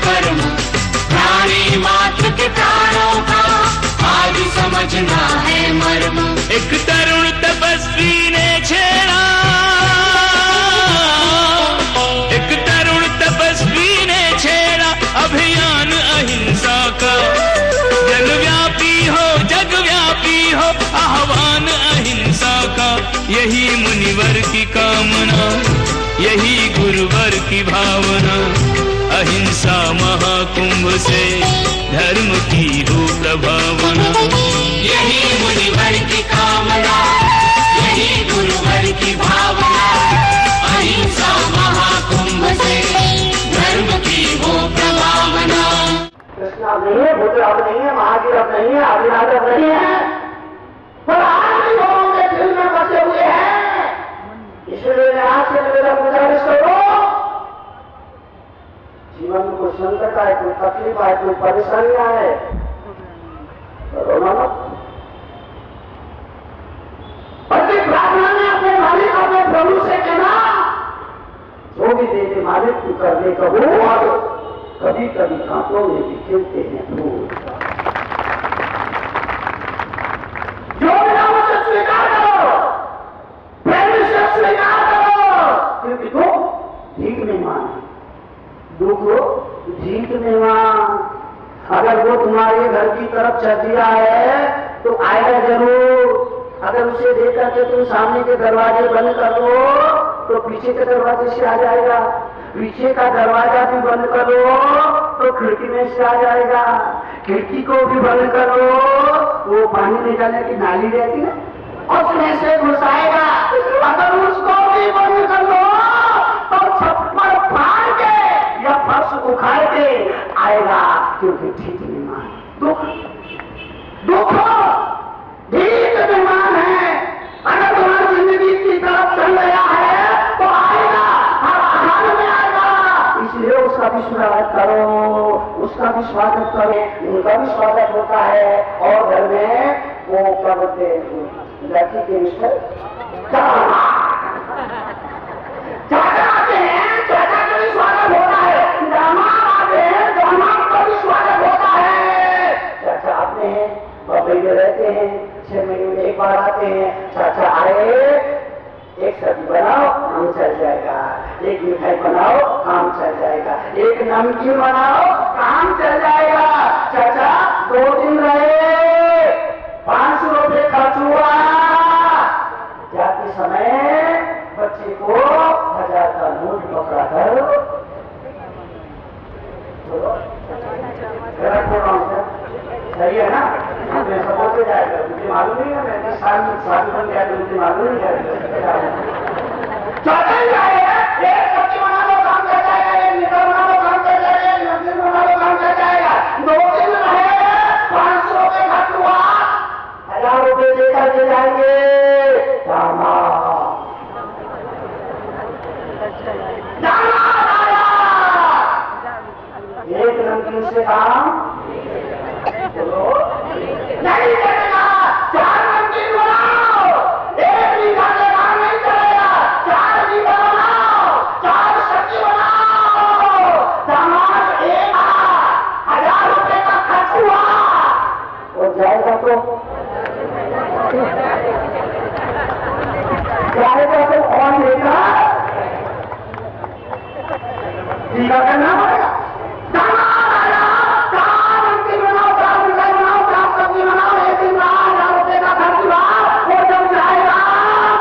कर्म, प्राणी मात्र के प्राणों का आज समझना है मर्म। एक तरुण तपस्वी ने छेड़ा, एक तरुण तपस्वी ने छेड़ा अभियान अहिंसा का। जगव्यापी हो, जगव्यापी हो आह्वान अहिंसा का। यही मुनिवर की कामना, यही गुरुवर की भावना। अहिंसा महाकुंभ से धर्म की हो प्रभावना। यही मुनिवर की कामना, यही गुरुवर की भावना। अहिंसा महाकुंभ से धर्म की हो प्रभावना। कृष्ण अब नहीं है, बुद्ध अब नहीं है, महावीर अब नहीं है, आदिनाथ अब नहीं है, पर आज भी लोगों के दिल में बसे हुए हैं। इसलिए मैं आज से मेरा गुजारिश करो, जीवन में कोई संकट आए, कोई तकलीफ आए, कोई परेशानियां आए तो रोना मत। बल्कि प्रार्थना में अपने मालिक, अपने प्रभु से कहना, जो भी दे दे मालिक तू करने कबूल। और कभी कभी कांटों में भी खिलते हैं फूल। जो नाम से स्वीकार करो, प्रेम से स्वीकार करो, क्योंकि दुख भीख में माने, दुख भीख में मान। अगर वो तुम्हारे घर की तरफ चल दिया है तो आएगा जरूर। अगर उसे देख करके तुम सामने के दरवाजे बंद कर दो तो पीछे के दरवाजे से आ जाएगा। पीछे का दरवाजा भी बंद करो तो खिड़की में से आ जाएगा। खिड़की को भी बंद करो, वो पानी ले जाने की नाली रहती है उसमें से घुस आएगा। अगर उसको भी बंद कर दो तो छप्पर फाड़ के या फर्श उखाड़ के आएगा, क्योंकि ठीक मेहमान दुख दुख ठीक मेहमान है। अगर तुम्हारी जिंदगी की तरफ चल गया है तो आएगा, हर हाल में आएगा। इसलिए उसका भी स्वागत करो, उसका भी स्वागत करो, उनका भी स्वागत होता है। और घर में वो क्या बोलते हैं, लड़की के विषय चाचा आते हैं, चाचा का भी स्वागत होता है। दामाद आते हैं, दामाद का भी स्वागत होता है। चाचा आते हैं, बम्बई में रहते हैं, 6 महीने में एक बार आते हैं। चाचा आए, एक सब्जी बनाओ काम चल जाएगा, एक मिठाई बनाओ काम चल जाएगा, एक नमकीन बनाओ काम चल जाएगा। चाचा 2 दिन रहे, 500 रुपये खर्च हुआ। जाते समय बच्चे को 1000 का नोट पकड़ा कर सही है ना, मैं सब बोलते जाएगा। मुझे मालूम नहीं है, मैं 20 साल में शादी बन गया तो मुझे मालूम नहीं है। चौथी जाए, एक सब्जी बना लो काम चल जाएगा, एक मिठाई बना लो काम चल जाएगा, एक नमकीन बना लो काम चल जाएगा। 2 दिन रहे, 500 रुपये खर्च हुआ, 1000 रुपये लेकर के जाएंगे। एक नमकीन से काम नहीं चलेगा, 4 नमकीन बनाओ। एक मीठा से काम नहीं चलेगा, 4 मीठा बनाओ, 4 सब्जी बनाओ। दामाद 1000 रुपये का खर्च हुआ, वो जाएगा तो कौन देगा? जीवा करना पड़ेगा। दामाद आया, 4 नमकीन बनाओ, 4 मिठाई बनाओ, 4 सब्जी बनाओ, एक दिन 1000 रुपये का खर्च हुआ। वो जब जाएगा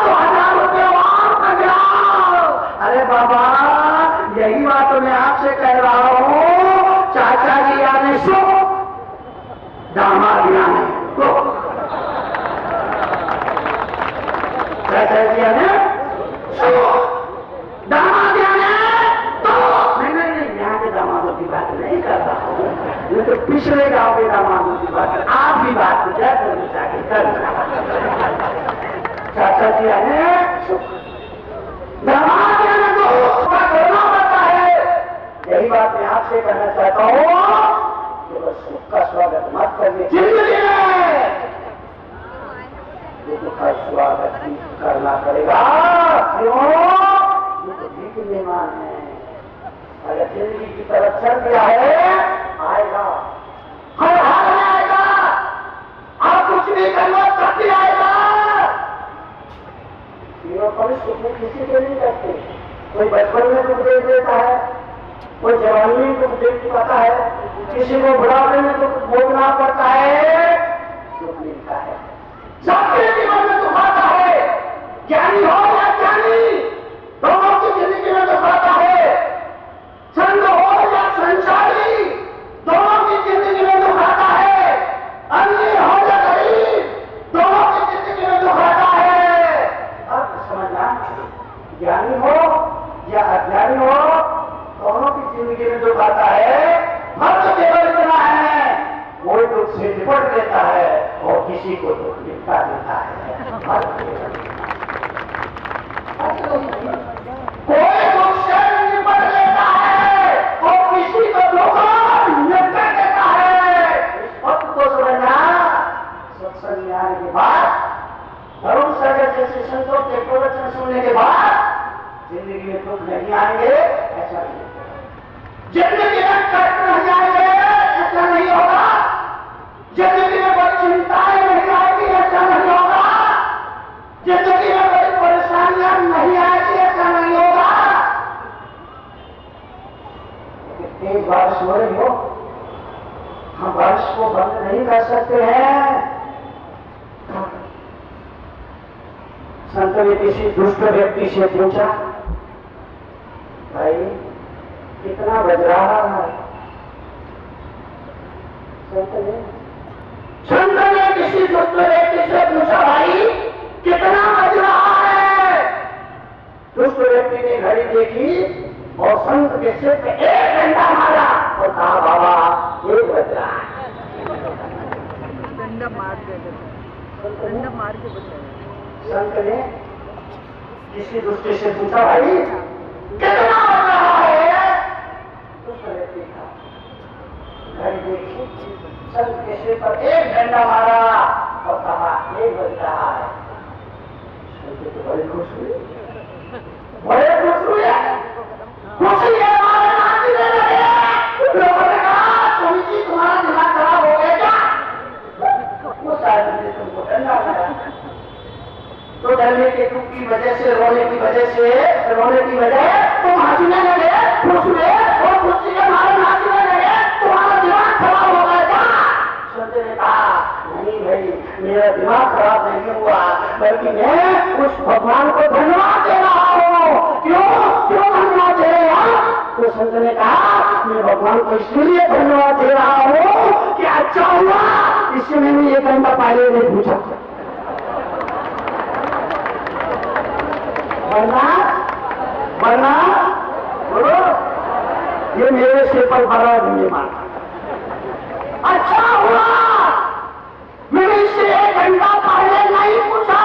तो 1000 रुपये और खर्च जाओ। अरे बाबा, यही बात तो मैं आपसे कह रहा हूँ। चाचा जी आने सुख, दामाद जी आने दुख। चाचा जी आने सुख, दामाद जी आने दुख। नहीं, यहाँ के दामादों की बात नहीं कर रहा हूँ, ये तो पिछले गांव के दामादों की बात है। आप भी बात को जाके कर। चाचा जी आने सुख, दामाद जी आने दुख का करना पड़ता है। यही बात मैं आपसे कहना चाहता हूँ कि बस सुख का स्वागत मत करिए जिंदगी में, दुख का स्वागत करना पड़ेगा। क्यों? ये तो भीख मेहमान है। अगर जिंदगी की तरफ चल दिया है आएगा, हर हाल में आएगा। आप कुछ भी करना तब भी आएगा। तीनों कभी सुख में किसी को नहीं करते। कोई बचपन में दुख दे देता है, कोई जवानी में दुख दे चुकाता है, किसी को बुढ़ापे में दुख भोगना पड़ता है, दुख मिलता है। सबके जीवन में दुख आता है, ज्ञानी हो या ज्ञानी, दोनों की जिंदगी में दुख आता है। संत हो या संसारी, दोनों की जिंदगी में दुख आता है। अमीर हो या गरीब, दोनों की जिंदगी में दुख आता है। अब समझना, ज्ञानी हो या अज्ञानी हो, दोनों की जिंदगी में दुख आता है। फर्क केवल इतना है, कोई दुख से निपट लेता है और किसी को दुख निपटा देता है। कोई दुख से निपट लेता है और किसी को दुख निपटा देता है। इस वक्त को समझना। सत्संग में आने के बाद, धर्म सागर जैसे संतों के प्रवचन सुनने के बाद जिंदगी में दुख नहीं आएंगे, ऐसा नहीं होगा। जिंदगी में कष्ट नहीं आएंगे, ऐसा नहीं होगा। जिंदगी में कोई चिंताएं नहीं आएगी, ऐसा नहीं होगा। जिंदगी में कोई परेशानियां नहीं आएगी, ऐसा नहीं होगा। तेज बारिश हो रही हो, हम बारिश को बंद नहीं कर सकते हैं। संत ने किसी दुष्ट व्यक्ति से पूछा, भाई कितना बज रहा है? संत ने किसी दुष्ट व्यक्ति से पूछा, भाई कितना बज रहा है? दुष्ट व्यक्ति ने घड़ी देखी और संत के सिर पे 1 घंटा मारा और कहा, बाबा 1 बज रहा है। डंडा मार के बताया। संत ने किसी दूसरे से पूछा, भाई कितना बज रहा है? दूसरा व्यक्ति था, घड़ी देखी, संत के सिर पर 1 डंडा मारा और कहा 1 बज रहा है। संत तो बड़े खुश हुए, बड़े खुश हुए, खुशी के मारे नाचने लगे। लोगों ने कहा, स्वामी जी तुम्हारा दिमाग खराब हो गया क्या? वो शायद ने तुमको डंडा मारा। तो डरने के दुख की वजह से, रोने की वजह तुम हंसने लगे, खुश हुए और खुशी के मारे नाचने लगे, तुम्हारा दिमाग खराब हो गया क्या? संत ने कहा, नहीं भाई, मेरा दिमाग खराब नहीं हुआ, बल्कि मैं उस भगवान को धन्यवाद दे रहा हूँ। क्यों धन्यवाद दे रहे हैं? तो संत ने कहा, मैं भगवान को इसलिए धन्यवाद दे रहा हूँ कि अच्छा हुआ इससे मैंने 1 घंटा पहले नहीं पूछा। वरना बोलो, ये मेरे सिर पर भरा नहीं माना। अच्छा हुआ मैंने इससे 1 घंटा पहले नहीं पूछा,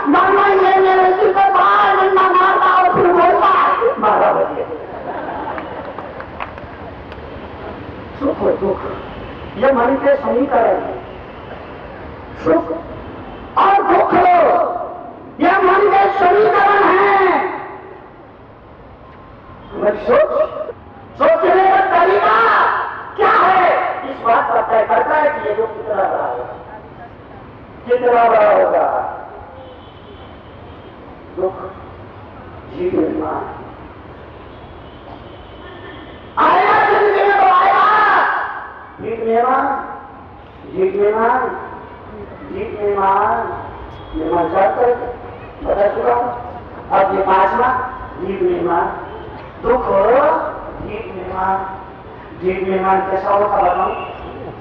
वरना ये मेरे सिर पर बाहर डंडा मारता और फिर बोलता 12 बजे। सुख और दुख ये मन के समीकरण है। सुख और दुख यह मन के समीकरण है। सोचने का तरीका क्या है, इस बात का तय करता है कि ये दुख कितना बड़ा होगा, कितना बड़ा होगा। दुख जीवन आएगा, जिंदगी में तो आएगा। जीत मेहमान जाकर बता चुका। अब ये 5वां जीत मेहमान, दुख जीत मेहमान कैसा होता बताऊं?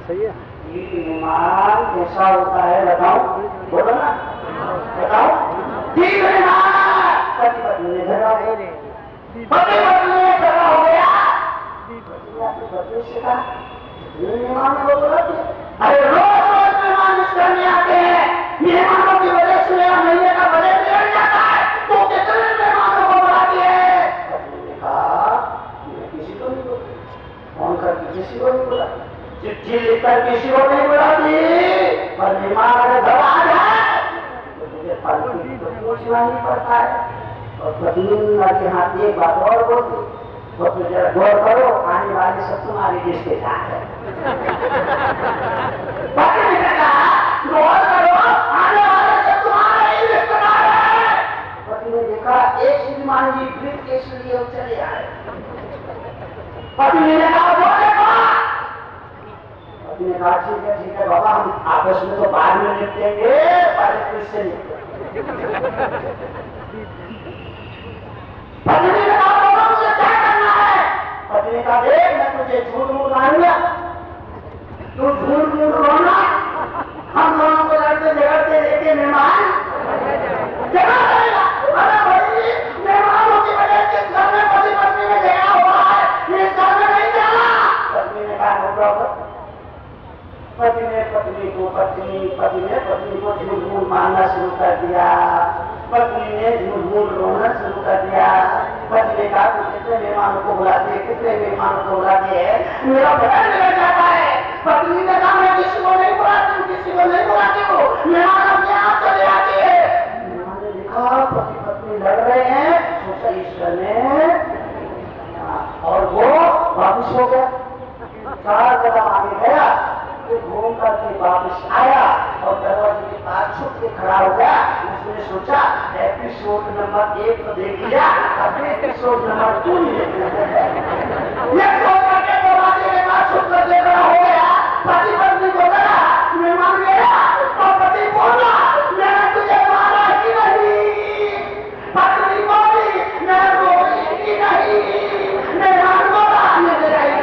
सही है। जीत मेहमान कैसा होता है बताओ, बोलो ना, बताओ। जीत मेहमान पति पत्नी में झगड़ा हो गया, मेहमान को बोला, अरे रोज मेहमान इस घर में आते हैं, मेहमानों की वजह से मेरा महीने का बजट बिगड़ जाता है, तो कितने मेहमानों को बुला दिए? किसी को नहीं बोला, फोन करके किसी को नहीं बोला, चिट्ठी लिखकर किसी को नहीं बुलाती, पर मेहमान अगर घर आ जाए तो मुझे पालतू तो पूछना ही पड़ता है। और प्रतिदिन के हाथ एक बात और बोलती, तो जरा गौर करो, आने वाले सब तुम्हारे रिश्तेदार हैं। पति ने कहा गौर करो, आने वाले सब तुम्हारे ही रिश्तेदार हैं। पति ने देखा एक श्रीमान जी ब्रीफ केस लिए चले आए। पति ने कहा वो देखो। पति ने कहा ठीक है बाबा, हम आपस में तो बाद में निपटेंगे, पहले किससे निपटेंगे। पति ने कहा बाबा मुझे क्या करना है। पति ने कहा देख मैं तुझे झूठ मूठ मारूंगा, तू झूठ मूठ रोना, हम दोनों को लड़ते झगड़ते देखे मेहमान जगा रहेगा। अरे भाई मेहमानों की वजह से घर में पति पत्नी में झगड़ा हुआ है, ये घर में नहीं जाना। पत्नी ने कहा नो प्रॉब्लम। पति ने पत्नी को झूठ मूठ मारना शुरू कर दिया, पत्नी ने झूठ मूठ रोना शुरू कर दिया। पति ने कहा तू कितने मेहमानों को बुलाती है, कितने मेहमानों को बुलाती है, मेरा बदल बिगड़ जाता है। पत्नी ने कहा मैं किसी को नहीं बुलाती हूँ, किसी को नहीं बुलाती हूँ, मेहमान अपने आप चले आती है। मेहमान ने देखा पति पत्नी लड़ रहे हैं, सोचा ईश्वर ने, और वो वापिस हो गया। 4 कदम आगे गया, घूम करके वापस आया और दरवाजे के पास छुप के खड़ा हो गया। उसने सोचा एपिसोड नंबर 1 तो देख लिया, अब एपिसोड नंबर 2 देख लिया। ये सोच करके दरवाजे के पास छुप कर खड़ा हो गया। पति पत्नी को लगा, मेहमान गया और पति बोला मैंने तुझे मारा ही नहीं। पत्नी बोली मैं रोई ही नहीं। मेहमान बोला नजर आई।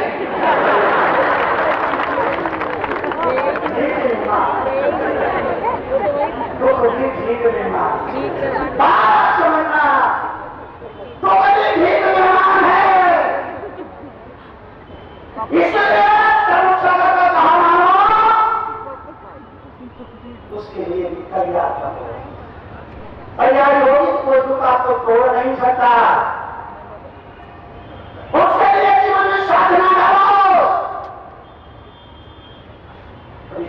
बात समझना, तो ठीक मेहमान है, इसलिए धर्मशाला का कहा मानो, उसके लिए भी तैयार करो। तैयारी होगी तो कोई दुख आपको तोड़ नहीं सकता। उसके लिए जीवन में साधना करो।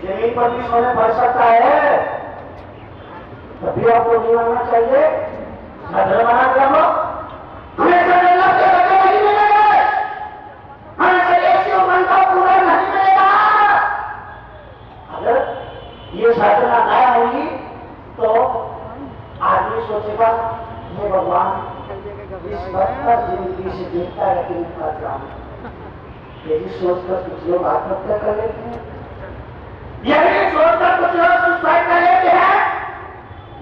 जमीन पर भी सोने पड़ सकता है, तभी आपको नहीं आना चाहिए। साधन बना कर लो, हमेशा अल्लाह के लगे नहीं मिलेंगे, हमेशा ऐसी मन का पूरा नहीं मिलेगा। अगर ये साधना ना होगी तो आदमी सोचेगा हे भगवान इस वक्त तक जिंदगी से देखता है लेकिन कर रहा हूं। यही सोचकर कुछ लोग आत्महत्या कर लेते हैं, यही सोचकर कुछ लोग सुसाइड कर लेते हैं,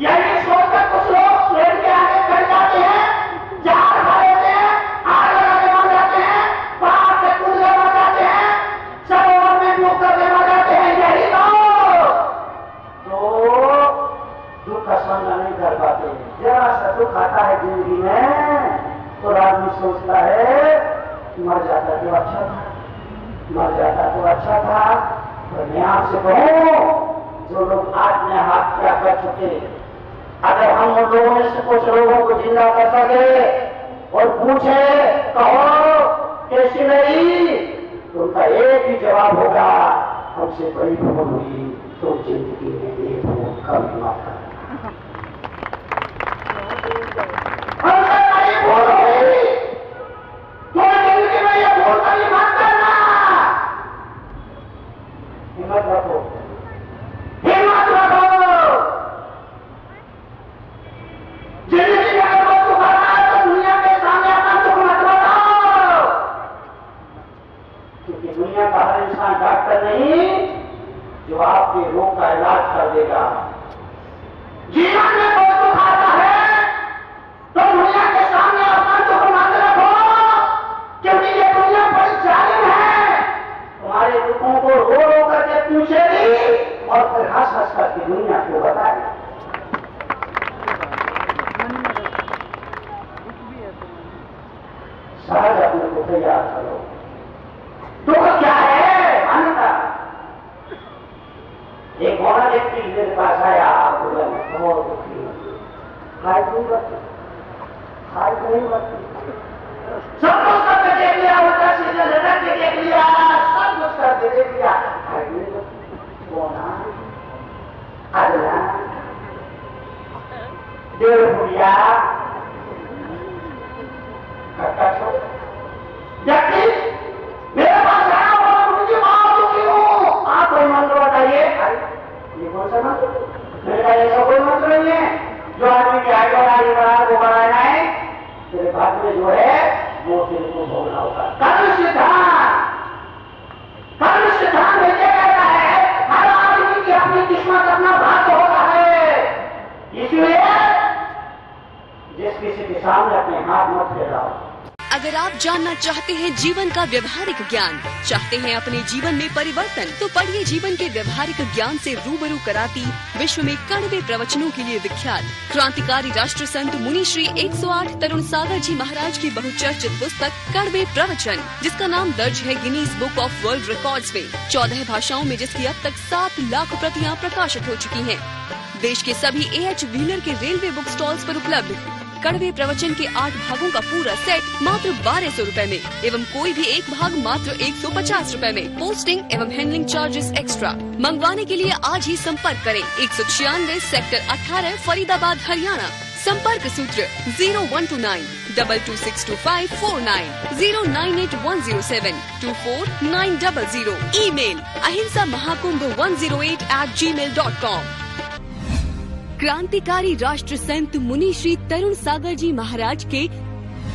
यही सोचकर कुछ लोग ट्रेन के आगे कर जाते हैं, जहाज खा लेते हैं, आग लगा के मर जाते हैं, पहाड़ से कूद के मर जाते हैं, सरोवर में डूब करके मर जाते हैं। यही लोग तो दुख का सामना नहीं कर पाते। जरा सा दुख आता है जिंदगी में तो आदमी सोचता है मर जाता तो अच्छा था, मर जाता तो अच्छा था। तो मैं आपसे कहूं जो लोग आज में हाथ क्या कर चुके, अगर हम उन लोगों में से कुछ लोगों को जिंदा कर सके और पूछे कहो कैसी रही, तो उनका एक ही जवाब होगा हमसे बड़ी भूल हुई तो जिंदगी में एक भूल कम मत कर। हमसे बड़ी भूल हुई तो जिंदगी में ये भूल कभी मत करना। हिम्मत रखो, हिम्मत रखो। जिंदगी में अगर वो सुख रहा है तो दुनिया के सामने अपना सुख मत बताओ, क्योंकि दुनिया का हर इंसान डॉक्टर नहीं जो आपके रोग का इलाज कर देगा। जीवन में कोई दुख आता है तो दुनिया के सामने अपना दुख मत रखो, क्योंकि ये दुनिया बड़ी जालिम है। तुम्हारे दुखों को रो रो करके पूछेगी और फिर हंस हंस करके दुनिया को बताएगी। सहज अपने को तैयार करो। दुख क्या है मान्यता। एक और व्यक्ति मेरे पास आया, बोला मैं बहुत दुखी हूँ, खाई नहीं बचती, खाई नहीं बचती, सब कुछ करके देख लिया, उल्टा सीधे लटक के देख लिया, सब कुछ करके देख लिया, खाई नहीं बचती। बोना अगला 1.5 रुपया खट्टा छोड़ इनको भोगना होगा। कर्म सिद्धांत में क्या कहता है, हर आदमी की अपनी किस्मत अपना भाग्य होता है। इसलिए जिस किसी के सामने अपने हाथ मत फैलाओ। अगर आप जानना चाहते हैं जीवन का व्यवहारिक ज्ञान, चाहते हैं अपने जीवन में परिवर्तन, तो पढ़िए जीवन के व्यवहारिक ज्ञान से रूबरू कराती विश्व में कड़वे प्रवचनों के लिए विख्यात क्रांतिकारी राष्ट्र संत मुनि श्री 108 तरुण सागर जी महाराज की बहुचर्चित पुस्तक कड़वे प्रवचन, जिसका नाम दर्ज है Guinness book of world records में, 14 भाषाओं में, जिसकी अब तक 7 लाख प्रतियां प्रकाशित हो चुकी हैं। देश के सभी AH व्हीलर के रेलवे बुक स्टॉल्स पर उपलब्ध कड़वे प्रवचन के 8 भागों का पूरा सेट मात्र 1200 रुपए में एवं कोई भी एक भाग मात्र 150 रुपए में। पोस्टिंग एवं हैंडलिंग चार्जेस एक्स्ट्रा। मंगवाने के लिए आज ही संपर्क करें 196 सेक्टर 18 फरीदाबाद हरियाणा। संपर्क सूत्र 0129 226254 09810724900। Email ahimsamahakumbh108@gmail.com। क्रांतिकारी राष्ट्र संत मुनि श्री तरुण सागर जी महाराज के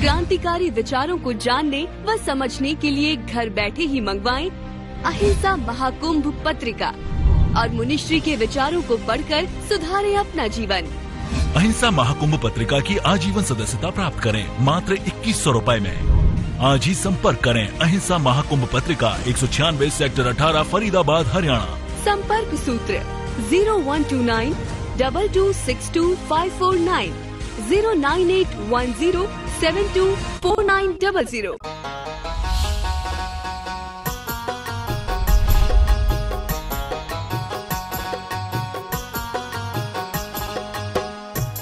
क्रांतिकारी विचारों को जानने व समझने के लिए घर बैठे ही मंगवाएं अहिंसा महाकुंभ पत्रिका और मुनिश्री के विचारों को पढ़कर सुधारें अपना जीवन। अहिंसा महाकुंभ पत्रिका की आजीवन सदस्यता प्राप्त करें मात्र 2100 रुपए में। आज ही संपर्क करें अहिंसा महाकुंभ पत्रिका 196 सेक्टर 18 फरीदाबाद हरियाणा। संपर्क सूत्र 0129 226254 09810724900।